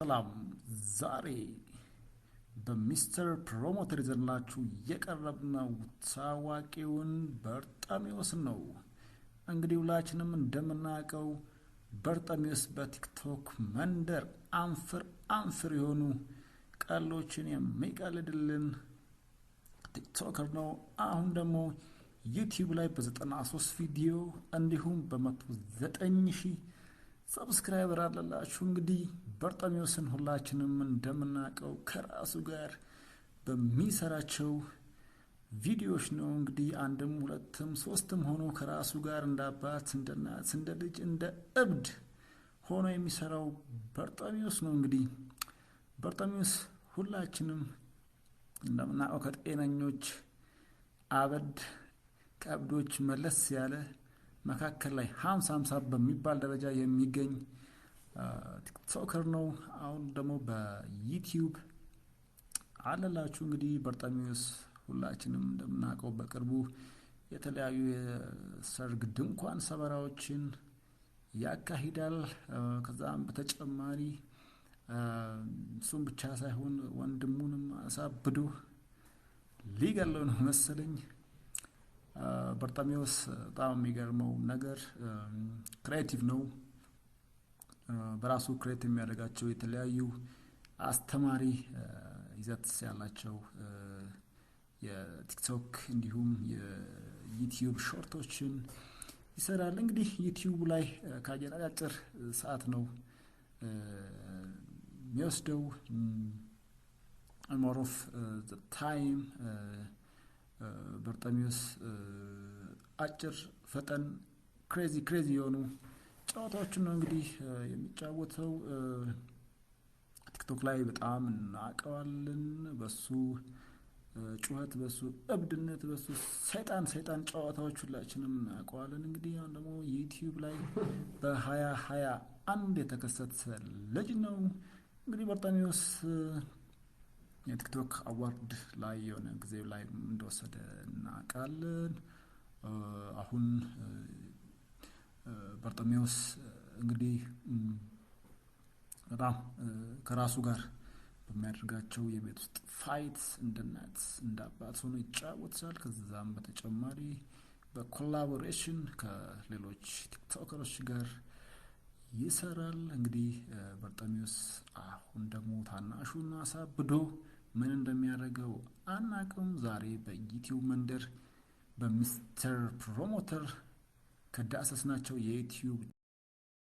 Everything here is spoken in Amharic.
ሰላም ዛሬ በሚስተር ፕሮሞተር ይዘንላችሁ የቀረብነው ታዋቂውን በርጠሚዎስ ነው። እንግዲህ ሁላችንም እንደምናውቀው በርጠሚዎስ በቲክቶክ መንደር አንፍር የሆኑ ቀልዶችን የሚቀልድልን ቲክቶከር ነው። አሁን ደግሞ ዩቲዩብ ላይ በ93 ቪዲዮ እንዲሁም በ109,000 ሰብስክራይበር አለላችሁ። እንግዲህ በርጠሚዎስን ሁላችንም እንደምናውቀው ከራሱ ጋር በሚሰራቸው ቪዲዮዎች ነው። እንግዲህ አንድም ሁለትም ሶስትም ሆኖ ከራሱ ጋር እንደ አባት፣ እንደ እናት፣ እንደ ልጅ፣ እንደ እብድ ሆኖ የሚሰራው በርጠሚዎስ ነው። እንግዲህ በርጠሚዎስ ሁላችንም እንደምናውቀው ከጤነኞች አበድ ከእብዶች መለስ ያለ መካከል ላይ 50-50 በሚባል ደረጃ የሚገኝ ቲክቶከር ነው። አሁን ደግሞ በዩቲዩብ አለላችሁ። እንግዲህ በርጠሚዎስ ሁላችንም እንደምናውቀው በቅርቡ የተለያዩ የሰርግ ድንኳን ሰበራዎችን ያካሂዳል። ከዛም በተጨማሪ እሱም ብቻ ሳይሆን ወንድሙንም አሳብዶ ሊገለው ነው መሰለኝ። በርጠሚዎስ በጣም የሚገርመው ነገር ክሬቲቭ ነው። በራሱ ክሬት የሚያደርጋቸው የተለያዩ አስተማሪ ይዘት ያላቸው የቲክቶክ እንዲሁም የዩቲዩብ ሾርቶችን ይሰራል። እንግዲህ ዩቲዩብ ላይ ካየን አጭር ሰዓት ነው የሚወስደው። ሞር ኦፍ ታይም በርጠሚዎስ አጭር ፈጠን ክሬዚ የሆኑ ጨዋታዎችን ነው እንግዲህ የሚጫወተው። ቲክቶክ ላይ በጣም እናውቀዋለን በሱ ጩኸት፣ በሱ እብድነት፣ በሱ ሰይጣን ጨዋታዎች ሁላችንም እናውቀዋለን። እንግዲህ አሁን ደግሞ ዩቲዩብ ላይ በ2021 የተከሰተ ልጅ ነው። እንግዲህ በርጠሚዎስ የቲክቶክ አዋርድ ላይ የሆነ ጊዜ ላይ እንደወሰደ እናውቃለን። አሁን በርጠሚዎስ እንግዲህ በጣም ከራሱ ጋር በሚያደርጋቸው የቤት ውስጥ ፋይት እንደ እናት እንደ አባት ሆኖ ይጫወታል። ከዛም በተጨማሪ በኮላቦሬሽን ከሌሎች ቲክቶከሮች ጋር ይሰራል። እንግዲህ በርጠሚዎስ አሁን ደግሞ ታናሹን አሳብዶ ምን እንደሚያደርገው አናውቅም። ዛሬ በዩቲዩብ መንደር በሚስተር ፕሮሞተር ከዳሰስናቸው የዩቲዩብ